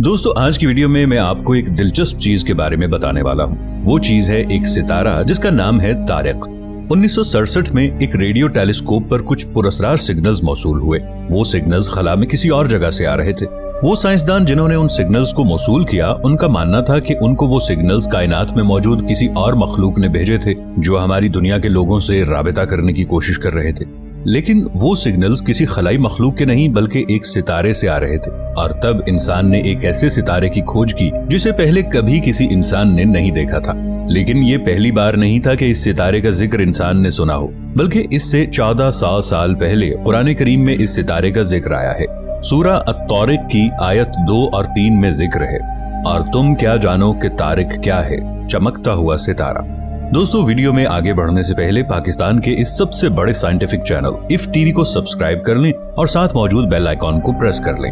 दोस्तों आज की वीडियो में मैं आपको एक दिलचस्प चीज के बारे में बताने वाला हूँ। वो चीज है एक सितारा जिसका नाम है तारिक। 1967 में एक रेडियो टेलीस्कोप पर कुछ पुरस्कार सिग्नल्स मौसूल हुए। वो सिग्नल्स खला में किसी और जगह से आ रहे थे। वो साइंसदान जिन्होंने उन सिग्नल्स को मौसूल किया, उनका मानना था कि उनको वो सिग्नल्स कायनात में मौजूद किसी और मखलूक ने भेजे थे जो हमारी दुनिया के लोगों से राबिता करने की कोशिश कर रहे थे। लेकिन वो सिग्नल्स किसी खलाई मखलूक के नहीं बल्कि एक सितारे से आ रहे थे। और तब इंसान ने एक ऐसे सितारे की खोज की जिसे पहले कभी किसी इंसान ने नहीं देखा था। लेकिन ये पहली बार नहीं था कि इस सितारे का जिक्र इंसान ने सुना हो, बल्कि इससे 1400 साल पहले कुरान करीम में इस सितारे का जिक्र आया है। सूरा अत-तारिक की आयत 2 और 3 में जिक्र है, और तुम क्या जानो कि तारिक क्या है, चमकता हुआ सितारा। दोस्तों वीडियो में आगे बढ़ने से पहले पाकिस्तान के इस सबसे बड़े साइंटिफिक चैनल इफ टीवी को सब्सक्राइब कर लें और साथ मौजूद बेल आइकॉन को प्रेस कर लें।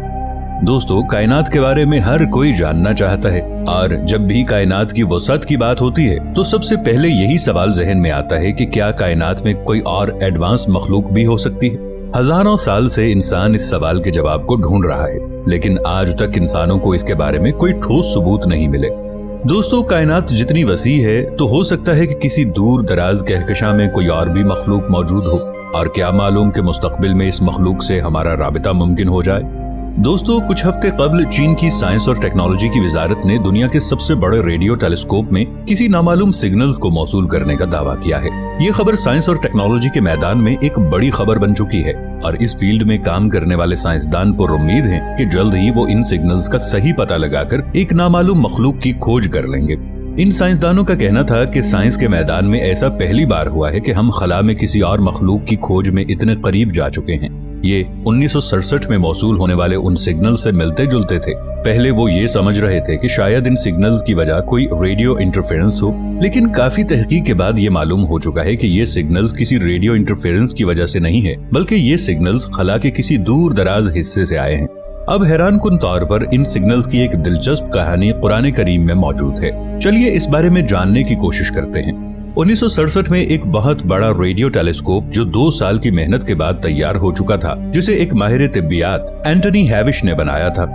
दोस्तों कायनात के बारे में हर कोई जानना चाहता है, और जब भी कायनात की वसअत की बात होती है तो सबसे पहले यही सवाल जहन में आता है कि क्या कायनात में कोई और एडवांस मखलूक भी हो सकती है। हजारों साल से इंसान इस सवाल के जवाब को ढूंढ रहा है, लेकिन आज तक इंसानों को इसके बारे में कोई ठोस सबूत नहीं मिले। दोस्तों कायनात जितनी वसी है तो हो सकता है कि किसी दूर दराज कहकशां में कोई और भी मखलूक मौजूद हो, और क्या मालूम कि मुस्तकबिल में इस मखलूक से हमारा राबिता मुमकिन हो जाए। दोस्तों कुछ हफ्ते कबल चीन की साइंस और टेक्नोलॉजी की वजारत ने दुनिया के सबसे बड़े रेडियो टेलीस्कोप में किसी नामालूम सिग्नल्स को मौसूल करने का दावा किया है। ये खबर साइंस और टेक्नोलॉजी के मैदान में एक बड़ी खबर बन चुकी है, और इस फील्ड में काम करने वाले साइंसदान पर उम्मीद है कि जल्द ही वो इन सिग्नल्स का सही पता लगाकर एक नामालूम मखलूक की खोज कर लेंगे। इन साइंसदानों का कहना था कि साइंस के मैदान में ऐसा पहली बार हुआ है कि हम खला में किसी और मखलूक की खोज में इतने करीब जा चुके हैं। ये 1967 में मौसूल होने वाले उन सिग्नल से मिलते जुलते थे। पहले वो ये समझ रहे थे कि शायद इन सिग्नल्स की वजह कोई रेडियो इंटरफेरेंस हो, लेकिन काफी तहकीक के बाद ये मालूम हो चुका है कि ये सिग्नल्स किसी रेडियो इंटरफेरेंस की वजह से नहीं है, बल्कि ये सिग्नल्स खला के किसी दूर दराज हिस्से से आए हैं। अब हैरानकुन तौर पर इन सिग्नल्स की एक दिलचस्प कहानी कुरान करीम में मौजूद है। चलिए इस बारे में जानने की कोशिश करते हैं। 1967 में एक बहुत बड़ा रेडियो टेलीस्कोप जो 2 साल की मेहनत के बाद तैयार हो चुका था, जिसे एक माहिर तिब्बियात एंटनी हैविश ने बनाया था।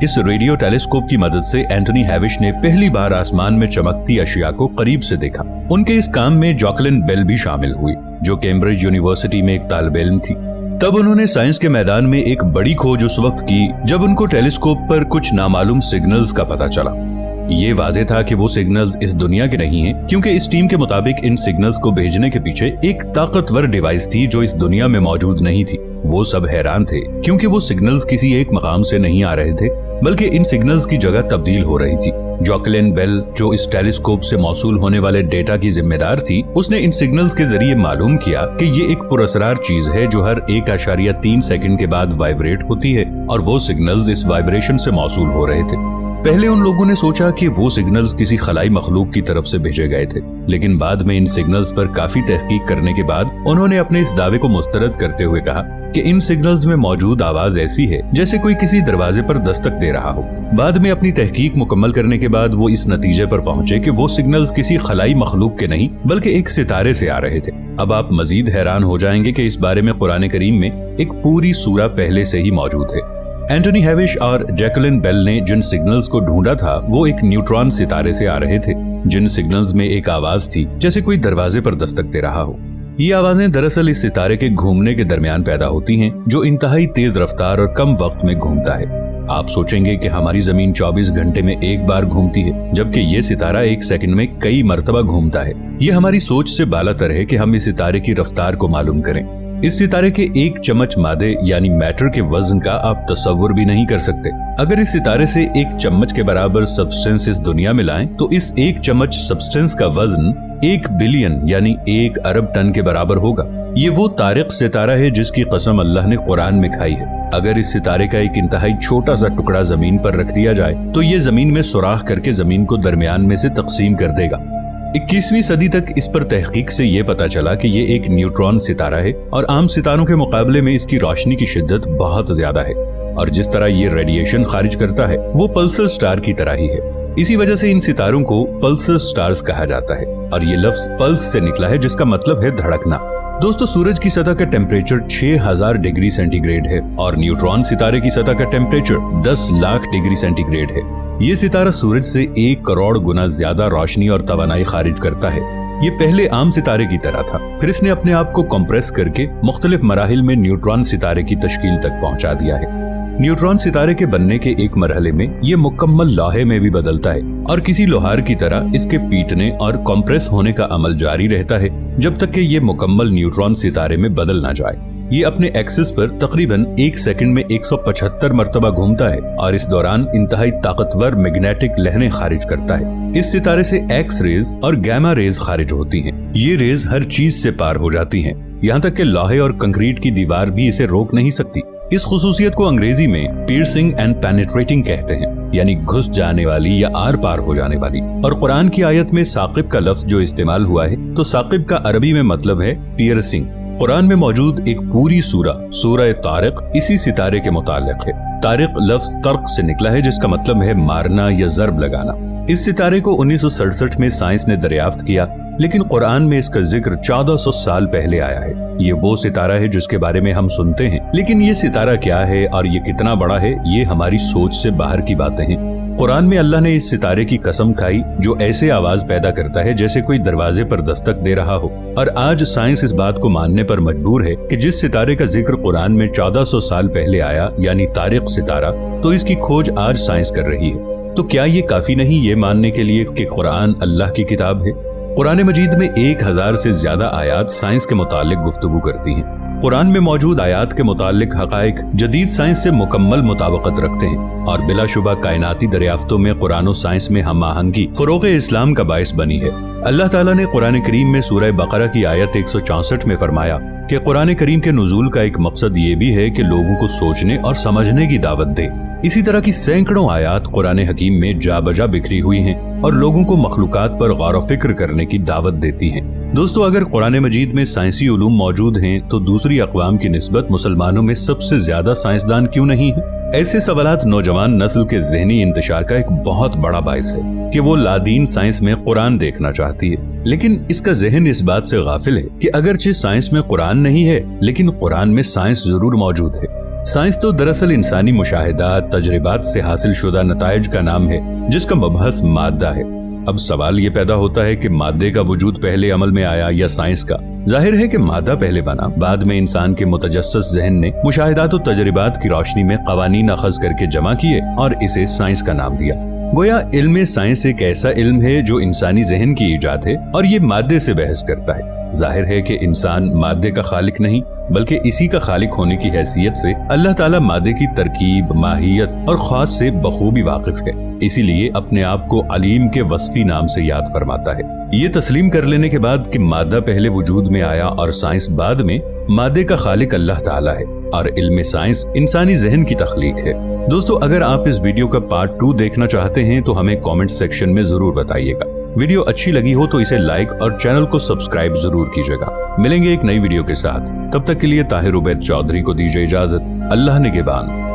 इस रेडियो टेलीस्कोप की मदद से एंटनी हैविश ने पहली बार आसमान में चमकती अशिया को करीब से देखा। उनके इस काम में जैकलिन बेल भी शामिल हुई, जो कैम्ब्रिज यूनिवर्सिटी में एक तालिब इल्म थी। तब उन्होंने साइंस के मैदान में एक बड़ी खोज उस वक्त की जब उनको टेलीस्कोप पर कुछ नामालूम सिग्नल्स का पता चला। ये वाज़ेह था कि वो सिग्नल्स इस दुनिया के नहीं हैं, क्योंकि इस टीम के मुताबिक इन सिग्नल्स को भेजने के पीछे एक ताकतवर डिवाइस थी जो इस दुनिया में मौजूद नहीं थी। वो सब हैरान थे क्योंकि वो सिग्नल्स किसी एक मकाम से नहीं आ रहे थे, बल्कि इन सिग्नल्स की जगह तब्दील हो रही थी। जैकलिन बेल जो इस टेलीस्कोप से मौसूल होने वाले डेटा की जिम्मेदार थी, उसने इन सिग्नल्स के जरिए मालूम किया कि ये एक पुरअसरार चीज है जो हर 1.3 सेकंड के बाद वाइब्रेट होती है, और वो सिग्नल्स इस वाइब्रेशन से मौसूल हो रहे थे। पहले उन लोगों ने सोचा कि वो सिग्नल्स किसी खलाई मखलूक की तरफ से भेजे गए थे, लेकिन बाद में इन सिग्नल्स पर काफी तहकीक करने के बाद उन्होंने अपने इस दावे को मुस्तरद करते हुए कहा कि इन सिग्नल्स में मौजूद आवाज ऐसी है जैसे कोई किसी दरवाजे पर दस्तक दे रहा हो। बाद में अपनी तहकीक मुकम्मल करने के बाद वो इस नतीजे पर पहुंचे कि वो सिग्नल्स किसी खलाई मखलूक के नहीं बल्कि एक सितारे से आ रहे थे। अब आप मजीद हैरान हो जाएंगे कि इस बारे में कुरान करीम में एक पूरी सूरा पहले से ही मौजूद है। एंटनी हैविश और जैकलिन बेल ने जिन सिग्नल्स को ढूंढा था वो एक न्यूट्रॉन सितारे से आ रहे थे, जिन सिग्नल्स में एक आवाज थी जैसे कोई दरवाजे पर दस्तक दे रहा हो। ये आवाजें दरअसल इस सितारे के घूमने के दरमियान पैदा होती हैं, जो इंतहाई तेज रफ्तार और कम वक्त में घूमता है। आप सोचेंगे कि हमारी जमीन 24 घंटे में एक बार घूमती है, जबकि ये सितारा 1 सेकंड में कई मरतबा घूमता है। ये हमारी सोच से बालातर है कि हम इस सितारे की रफ्तार को मालूम करें। इस सितारे के 1 चम्मच मादे यानी मैटर के वजन का आप तसव्वुर भी नहीं कर सकते। अगर इस सितारे से 1 चम्मच के बराबर सब्सटेंस इस दुनिया में लाएं, तो इस 1 चम्मच सब्सटेंस का वजन 1 बिलियन यानी 1 अरब टन के बराबर होगा। ये वो तारिक सितारा है जिसकी कसम अल्लाह ने कुरान में खाई है। अगर इस सितारे का एक इंतहाई छोटा सा टुकड़ा जमीन पर रख दिया जाए तो ये जमीन में सुराख करके जमीन को दरमियान में से तकसीम कर देगा। 21वीं सदी तक इस पर तहकीक से ये पता चला कि ये एक न्यूट्रॉन सितारा है, और आम सितारों के मुकाबले में इसकी रोशनी की शिद्दत बहुत ज्यादा है, और जिस तरह ये रेडिएशन खारिज करता है वो पल्सर स्टार की तरह ही है। इसी वजह से इन सितारों को पल्सर स्टार्स कहा जाता है, और ये लफ्ज पल्स से निकला है जिसका मतलब है धड़कना। दोस्तों, सूरज की सतह का टेम्परेचर 6000 डिग्री सेंटीग्रेड है और न्यूट्रॉन सितारे की सतह का टेम्परेचर 10 लाख डिग्री सेंटीग्रेड है। ये सितारा सूरज से 1 करोड़ गुना ज्यादा रोशनी और तवानाई खारिज करता है। ये पहले आम सितारे की तरह था, फिर इसने अपने आप को कंप्रेस करके मुख्तलिफ मराहिल में न्यूट्रॉन सितारे की तश्कील तक पहुंचा दिया है। न्यूट्रॉन सितारे के बनने के एक मरहले में ये मुकम्मल लोहे में भी बदलता है और किसी लोहार की तरह इसके पीटने और कंप्रेस होने का अमल जारी रहता है जब तक कि ये मुकम्मल न्यूट्रॉन सितारे में बदल ना जाए। ये अपने एक्सिस पर तकरीबन 1 सेकंड में 175 मरतबा घूमता है और इस दौरान इंतहाई ताकतवर मैग्नेटिक लहरें खारिज करता है। इस सितारे से एक्स रेज और गैमा रेज खारिज होती हैं। ये रेज हर चीज से पार हो जाती हैं, यहाँ तक कि लोहे और कंक्रीट की दीवार भी इसे रोक नहीं सकती। इस खुसूसियत को अंग्रेजी में पियर्सिंग एंड पेनिट्रेटिंग कहते हैं, यानी घुस जाने वाली या आर पार हो जाने वाली। और कुरान की आयत में साकिब का लफ्ज जो इस्तेमाल हुआ है, तो साकिब का अरबी में मतलब है पियर्सिंग। कुरान में मौजूद एक पूरी सूरह तारिक इसी सितारे के मुताल्लिक है। तारिक लफ्ज तर्क से निकला है, जिसका मतलब है मारना या जर्ब लगाना। इस सितारे को 1967 में साइंस ने दरियाफ्त किया, लेकिन कुरान में इसका जिक्र 1400 साल पहले आया है। ये वो सितारा है जिसके बारे में हम सुनते हैं, लेकिन ये सितारा क्या है और ये कितना बड़ा है, ये हमारी सोच से बाहर की बातें हैं। कुरान में अल्लाह ने इस सितारे की कसम खाई जो ऐसे आवाज पैदा करता है जैसे कोई दरवाजे पर दस्तक दे रहा हो। और आज साइंस इस बात को मानने पर मजबूर है कि जिस सितारे का जिक्र कुरान में 1400 साल पहले आया, यानी तारिक सितारा, तो इसकी खोज आज साइंस कर रही है। तो क्या ये काफी नहीं ये मानने के लिए कि कुरान अल्लाह की किताब है? कुरान मजीद में 1000 से ज्यादा आयात साइंस के मुतालिक गुफ्तगू करती हैं। कुरान में मौजूद आयात के मुतालिक हकाइक जदीद साइंस से मुकम्मल मुताबिकत रखते हैं और बिलाशुबा कायनाती दरियाफ्तों में कुरान और साइंस में हम आहंगी फरोग़ इस्लाम का बाइस बनी है। अल्लाह ताला ने कुरान करीम में सूरह बकरा की आयत 164 में फरमाया कि कुरान करीम के नुज़ूल का एक मकसद ये भी है कि लोगों को सोचने और समझने की दावत दे। इसी तरह की सैकड़ों आयात कुरान हकीम में जा बजा बिखरी हुई हैं और लोगों को मखलूकात पर गौर फिक्र करने की दावत देती हैं। दोस्तों, अगर कुरान मजीद में साइंसी उलूम मौजूद हैं, तो दूसरी अक़वाम की निस्बत मुसलमानों में सबसे ज्यादा साइंसदान क्यों नहीं है? ऐसे सवालात नौजवान नस्ल के ज़हनी इंतशार का एक बहुत बड़ा बाइस है कि वो लादीन साइंस में कुरान देखना चाहती है, लेकिन इसका ज़हन इस बात से गाफिल है कि अगरचे साइंस में कुरान नहीं है, लेकिन कुरान में साइंस जरूर मौजूद है। साइंस तो दरअसल इंसानी मुशाहिदात, तजर्बात से हासिल शुदा नताइज का नाम है, जिसका मबहस मादा है। अब सवाल ये पैदा होता है कि मादे का वजूद पहले अमल में आया या साइंस का? जाहिर है कि मादा पहले बना, बाद में इंसान के मुतजस्सिस ज़हन ने मुशाहिदात और तजर्बात की रोशनी में कवानीन अखज़ करके जमा किए और इसे साइंस का नाम दिया। गोया इल्म साइंस एक ऐसा इल्म है जो इंसानी ज़हन की ईजाद है और ये मादे से बहस करता है। जाहिर है कि इंसान मादे का खालिक नहीं, बल्कि इसी का खालिक होने की हैसियत से अल्लाह ताला मादे की तरकीब, माहियत और ख़ास से बखूबी वाकिफ है। इसीलिए अपने आप को अलीम के वस्फी नाम से याद फरमाता है। ये तस्लीम कर लेने के बाद कि मादा पहले वजूद में आया और साइंस बाद में, मादे का खालिक अल्लाह ताला है और इल्म साइंस इंसानी जहन की तख्लीक है। दोस्तों, अगर आप इस वीडियो का पार्ट 2 देखना चाहते हैं तो हमें कमेंट सेक्शन में जरूर बताइएगा। वीडियो अच्छी लगी हो तो इसे लाइक और चैनल को सब्सक्राइब जरूर कीजिएगा। मिलेंगे एक नई वीडियो के साथ, तब तक के लिए ताहिर उबैद चौधरी को दीजिए इजाजत। अल्लाह निगहबान।